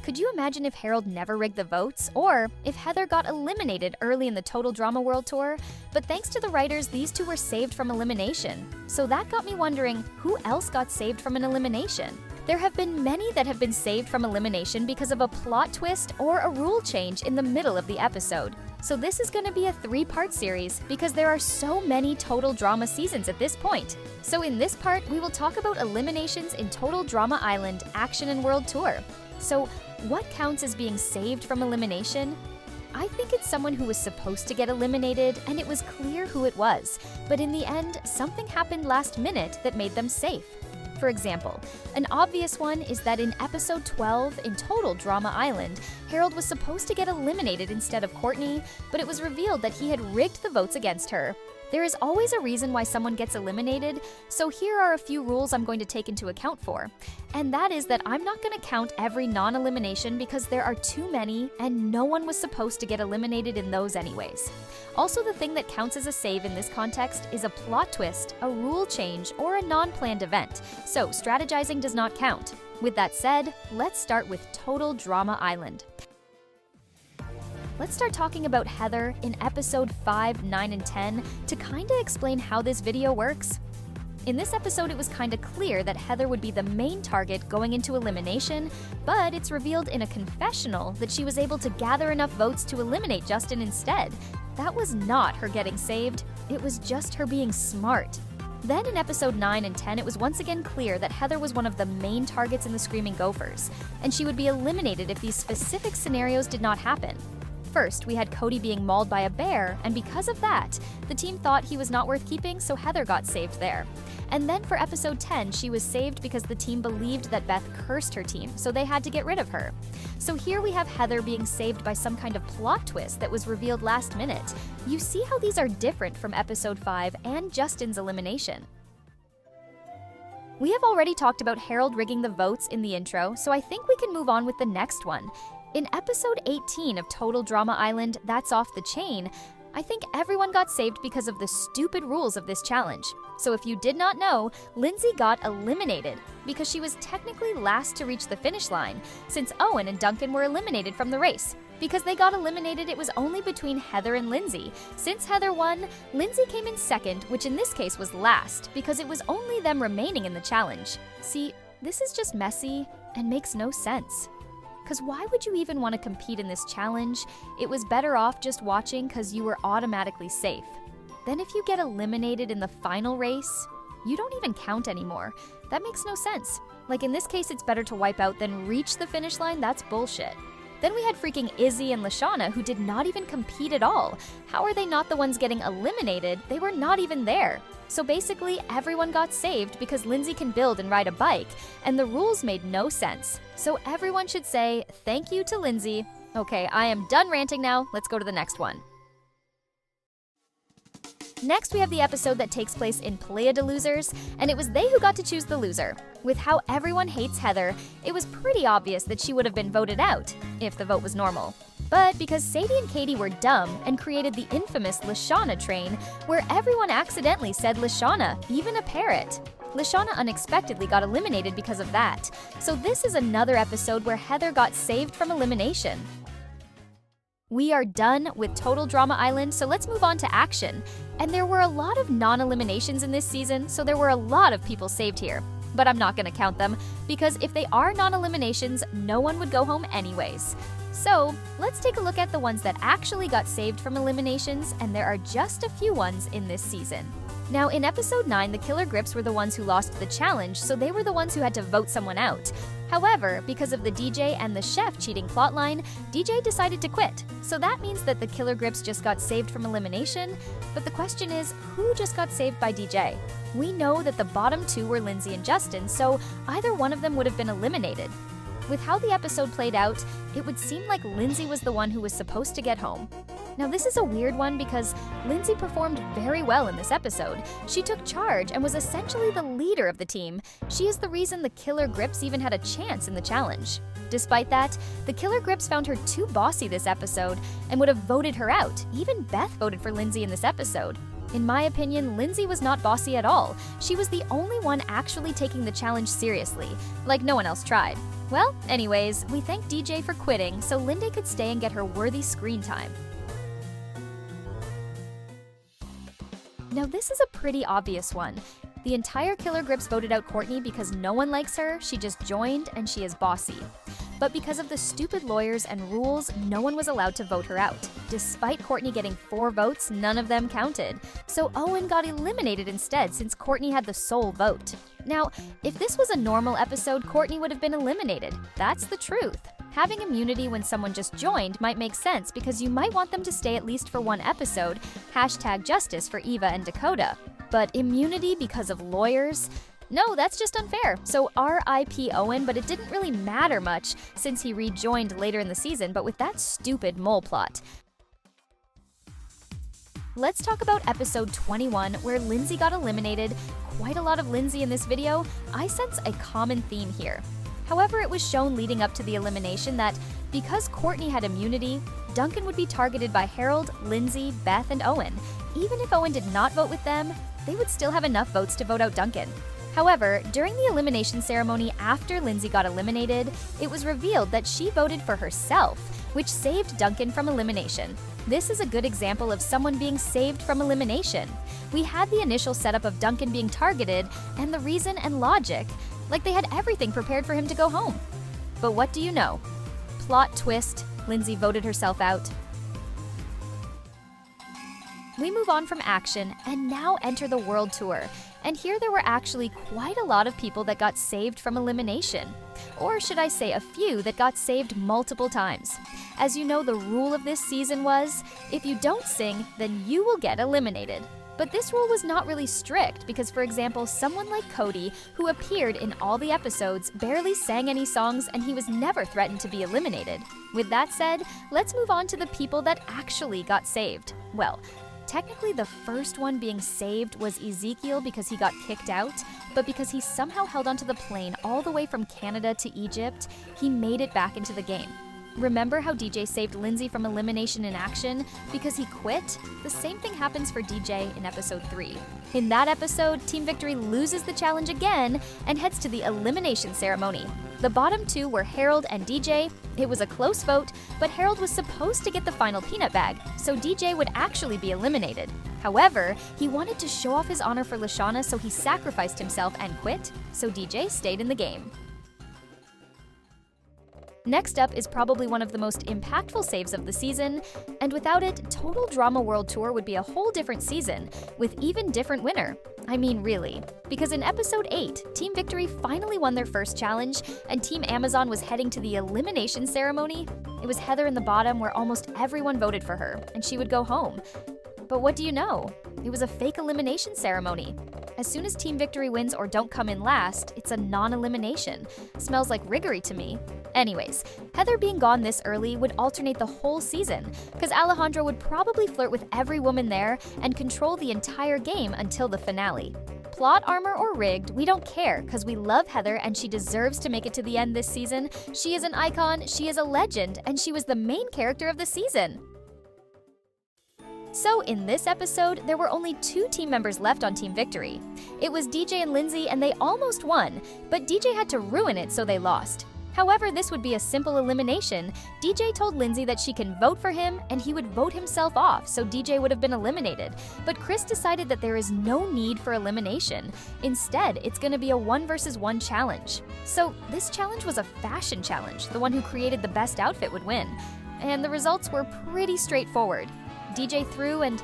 Could you imagine if Harold never rigged the votes, or if Heather got eliminated early in the Total Drama World Tour? But thanks to the writers, these two were saved from elimination. So that got me wondering, who else got saved from an elimination? There have been many that have been saved from elimination because of a plot twist or a rule change in the middle of the episode. So this is going to be a 3-part series because there are so many Total Drama seasons at this point. So in this part, we will talk about eliminations in Total Drama Island Action and World Tour. So what counts as being saved from elimination? I think it's someone who was supposed to get eliminated and it was clear who it was, but in the end, something happened last minute that made them safe. For example, an obvious one is that in episode 12 in Total Drama Island, Harold was supposed to get eliminated instead of Courtney, but it was revealed that he had rigged the votes against her. There is always a reason why someone gets eliminated, so here are a few rules I'm going to take into account for. And that is that I'm not going to count every non-elimination because there are too many and no one was supposed to get eliminated in those anyways. Also, the thing that counts as a save in this context is a plot twist, a rule change, or a non-planned event, so strategizing does not count. With that said, let's start with Total Drama Island. Let's start talking about Heather in episode 5, 9, and 10 to kinda explain how this video works. In this episode, it was kinda clear that Heather would be the main target going into elimination, but it's revealed in a confessional that she was able to gather enough votes to eliminate Justin instead. That was not her getting saved, it was just her being smart. Then in episode 9 and 10, it was once again clear that Heather was one of the main targets in the Screaming Gophers, and she would be eliminated if these specific scenarios did not happen. First, we had Cody being mauled by a bear, and because of that, the team thought he was not worth keeping, so Heather got saved there. And then for episode 10, she was saved because the team believed that Beth cursed her team, so they had to get rid of her. So here we have Heather being saved by some kind of plot twist that was revealed last minute. You see how these are different from episode 5 and Justin's elimination. We have already talked about Harold rigging the votes in the intro, so I think we can move on with the next one. In episode 18 of Total Drama Island, That's Off the Chain, I think everyone got saved because of the stupid rules of this challenge. So if you did not know, Lindsay got eliminated because she was technically last to reach the finish line, since Owen and Duncan were eliminated from the race. Because they got eliminated, it was only between Heather and Lindsay. Since Heather won, Lindsay came in second, which in this case was last, because it was only them remaining in the challenge. See, this is just messy and makes no sense. Because why would you even want to compete in this challenge? It was better off just watching because you were automatically safe. Then if you get eliminated in the final race, you don't even count anymore. That makes no sense. Like in this case, it's better to wipe out than reach the finish line. That's bullshit. Then we had freaking Izzy and Lashana who did not even compete at all. How are they not the ones getting eliminated? They were not even there. So basically, everyone got saved because Lindsay can build and ride a bike, and the rules made no sense. So everyone should say thank you to Lindsay. Okay, I am done ranting now. Let's go to the next one. Next, we have the episode that takes place in Playa de Losers, and it was they who got to choose the loser. With how everyone hates Heather, it was pretty obvious that she would have been voted out, if the vote was normal. But because Sadie and Katie were dumb and created the infamous Lashana train, where everyone accidentally said Lashana, even a parrot. Lashana unexpectedly got eliminated because of that. So this is another episode where Heather got saved from elimination. We are done with Total Drama Island, so let's move on to action. And there were a lot of non-eliminations in this season, so there were a lot of people saved here. But I'm not going to count them, because if they are non-eliminations, no one would go home anyways. So let's take a look at the ones that actually got saved from eliminations, and there are just a few ones in this season. Now, in episode 9, the Killer Grips were the ones who lost the challenge, so they were the ones who had to vote someone out. However, because of the DJ and the chef cheating plotline, DJ decided to quit. So that means that the Killer Grips just got saved from elimination, but the question is, who just got saved by DJ? We know that the bottom two were Lindsay and Justin, so either one of them would have been eliminated. With how the episode played out, it would seem like Lindsay was the one who was supposed to get home. Now this is a weird one because Lindsay performed very well in this episode. She took charge and was essentially the leader of the team. She is the reason the Killer Grips even had a chance in the challenge. Despite that, the Killer Grips found her too bossy this episode and would have voted her out. Even Beth voted for Lindsay in this episode. In my opinion, Lindsay was not bossy at all. She was the only one actually taking the challenge seriously, like no one else tried. Well, anyways, we thank DJ for quitting so Lindsay could stay and get her worthy screen time. Now this is a pretty obvious one. The entire Killer Grips voted out Courtney because no one likes her, she just joined, and she is bossy. But because of the stupid lawyers and rules, no one was allowed to vote her out. Despite Courtney getting 4 votes, none of them counted. So Owen got eliminated instead since Courtney had the sole vote. Now, if this was a normal episode, Courtney would have been eliminated. That's the truth. Having immunity when someone just joined might make sense because you might want them to stay at least for one episode, #justice for Eva and Dakota. But immunity because of lawyers? No, that's just unfair. So R.I.P. Owen, but it didn't really matter much since he rejoined later in the season, but with that stupid mole plot. Let's talk about episode 21, where Lindsay got eliminated. Quite a lot of Lindsay in this video. I sense a common theme here. However, it was shown leading up to the elimination that because Courtney had immunity, Duncan would be targeted by Harold, Lindsay, Beth, and Owen. Even if Owen did not vote with them, they would still have enough votes to vote out Duncan. However, during the elimination ceremony after Lindsay got eliminated, it was revealed that she voted for herself, which saved Duncan from elimination. This is a good example of someone being saved from elimination. We had the initial setup of Duncan being targeted and the reason and logic, like they had everything prepared for him to go home. But what do you know? Plot twist, Lindsay voted herself out. We move on from action and now enter the world tour. And here there were actually quite a lot of people that got saved from elimination. Or should I say a few that got saved multiple times. As you know, the rule of this season was, if you don't sing, then you will get eliminated. But this rule was not really strict because, for example, someone like Cody, who appeared in all the episodes, barely sang any songs and he was never threatened to be eliminated. With that said, let's move on to the people that actually got saved. Well, technically the first one being saved was Ezekiel because he got kicked out, but because he somehow held onto the plane all the way from Canada to Egypt, he made it back into the game. Remember how DJ saved Lindsay from elimination in action because he quit? The same thing happens for DJ in episode 3. In that episode, Team Victory loses the challenge again and heads to the elimination ceremony. The bottom 2 were Harold and DJ. It was a close vote, but Harold was supposed to get the final peanut bag, so DJ would actually be eliminated. However, he wanted to show off his honor for Lashana, so he sacrificed himself and quit, so DJ stayed in the game. Next up is probably one of the most impactful saves of the season, and without it, Total Drama World Tour would be a whole different season, with even different winner. I mean, really. Because in episode 8, Team Victory finally won their first challenge, and Team Amazon was heading to the elimination ceremony. It was Heather in the bottom where almost everyone voted for her, and she would go home. But what do you know? It was a fake elimination ceremony. As soon as Team Victory wins or don't come in last, it's a non-elimination. Smells like riggery to me. Anyways, Heather being gone this early would alternate the whole season, because Alejandro would probably flirt with every woman there and control the entire game until the finale. Plot armor or rigged, we don't care, because we love Heather and she deserves to make it to the end this season. She is an icon, she is a legend, and she was the main character of the season. So in this episode, there were only 2 team members left on Team Victory. It was DJ and Lindsay, and they almost won, but DJ had to ruin it so they lost. However, this would be a simple elimination. DJ told Lindsay that she can vote for him and he would vote himself off, so DJ would have been eliminated. But Chris decided that there is no need for elimination. Instead, it's going to be a 1 versus 1 challenge. So this challenge was a fashion challenge. The one who created the best outfit would win. And the results were pretty straightforward. DJ threw and,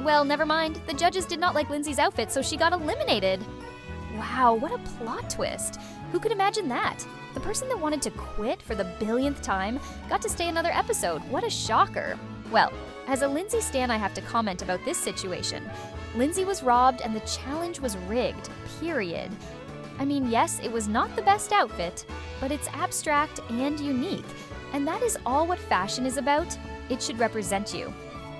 well, never mind. The judges did not like Lindsay's outfit, so she got eliminated. Wow, what a plot twist. Who could imagine that? The person that wanted to quit for the billionth time got to stay another episode. What a shocker. Well, as a Lindsay stan, I have to comment about this situation. Lindsay was robbed and the challenge was rigged, period. I mean, yes, it was not the best outfit, but it's abstract and unique. And that is all what fashion is about. It should represent you.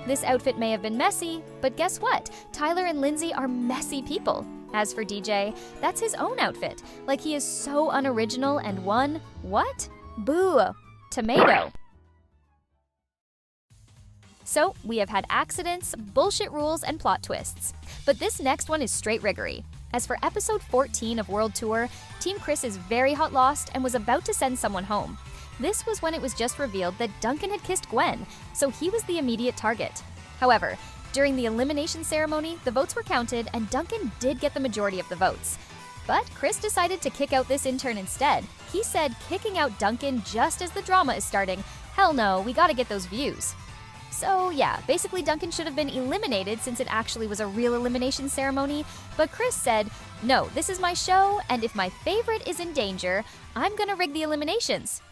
This outfit may have been messy, but guess what? Tyler and Lindsay are messy people. As for DJ, that's his own outfit. Like he is so unoriginal and won, what? Boo! Tomato. So we have had accidents, bullshit rules, and plot twists. But this next one is straight riggery. As for episode 14 of World Tour, Team Chris is very hot lost and was about to send someone home. This was when it was just revealed that Duncan had kissed Gwen, so he was the immediate target. However, during the elimination ceremony, the votes were counted and Duncan did get the majority of the votes. But Chris decided to kick out this intern instead. He said kicking out Duncan just as the drama is starting, hell no, we gotta get those views. So yeah, basically Duncan should have been eliminated since it actually was a real elimination ceremony, but Chris said, no, this is my show, and if my favorite is in danger, I'm gonna rig the eliminations.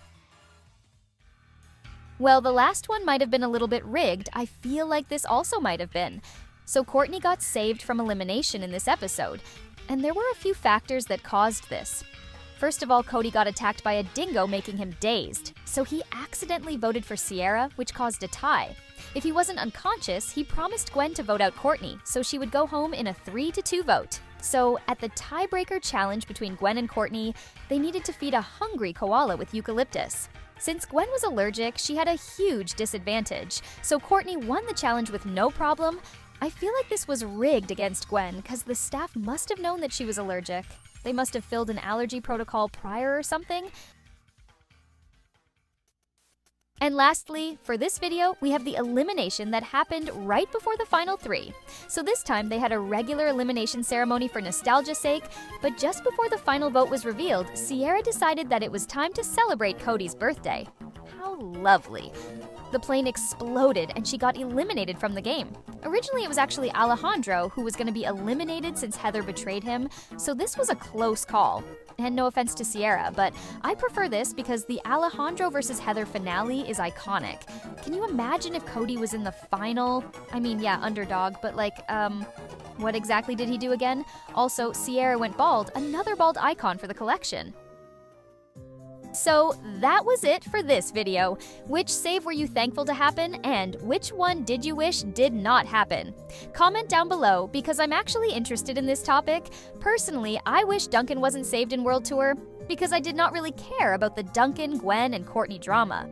Well, the last one might have been a little bit rigged. I feel like this also might have been. So Courtney got saved from elimination in this episode, and there were a few factors that caused this. First of all, Cody got attacked by a dingo, making him dazed. So he accidentally voted for Sierra, which caused a tie. If he wasn't unconscious, he promised Gwen to vote out Courtney, so she would go home in a 3-2 vote. So at the tiebreaker challenge between Gwen and Courtney, they needed to feed a hungry koala with eucalyptus. Since Gwen was allergic, she had a huge disadvantage, so Courtney won the challenge with no problem. I feel like this was rigged against Gwen, because the staff must have known that she was allergic. They must have filled an allergy protocol prior or something. And lastly, for this video, we have the elimination that happened right before the final 3. So this time they had a regular elimination ceremony for nostalgia's sake, but just before the final vote was revealed, Sierra decided that it was time to celebrate Cody's birthday. How lovely. The plane exploded and she got eliminated from the game. Originally, it was actually Alejandro who was going to be eliminated since Heather betrayed him, so this was a close call. And no offense to Sierra, but I prefer this because the Alejandro versus Heather finale is iconic. Can you imagine if Cody was in the final? I mean, yeah, underdog, but what exactly did he do again? Also, Sierra went bald, another bald icon for the collection. So that was it for this video. Which save were you thankful to happen, and which one did you wish did not happen? Comment down below, because I'm actually interested in this topic. Personally, I wish Duncan wasn't saved in World Tour, because I did not really care about the Duncan, Gwen, and Courtney drama.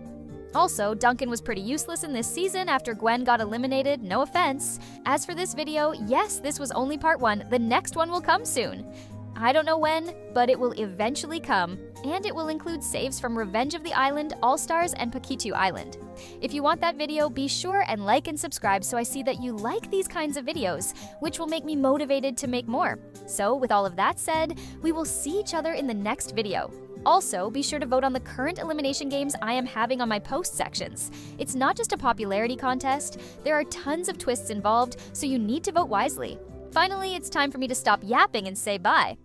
Also, Duncan was pretty useless in this season after Gwen got eliminated, no offense. As for this video, yes, this was only part 1, the next one will come soon. I don't know when, but it will eventually come, and it will include saves from Revenge of the Island, All-Stars, and Pakitu Island. If you want that video, be sure and like and subscribe so I see that you like these kinds of videos, which will make me motivated to make more. So with all of that said, we will see each other in the next video. Also, be sure to vote on the current elimination games I am having on my post sections. It's not just a popularity contest, there are tons of twists involved, so you need to vote wisely. Finally, it's time for me to stop yapping and say bye.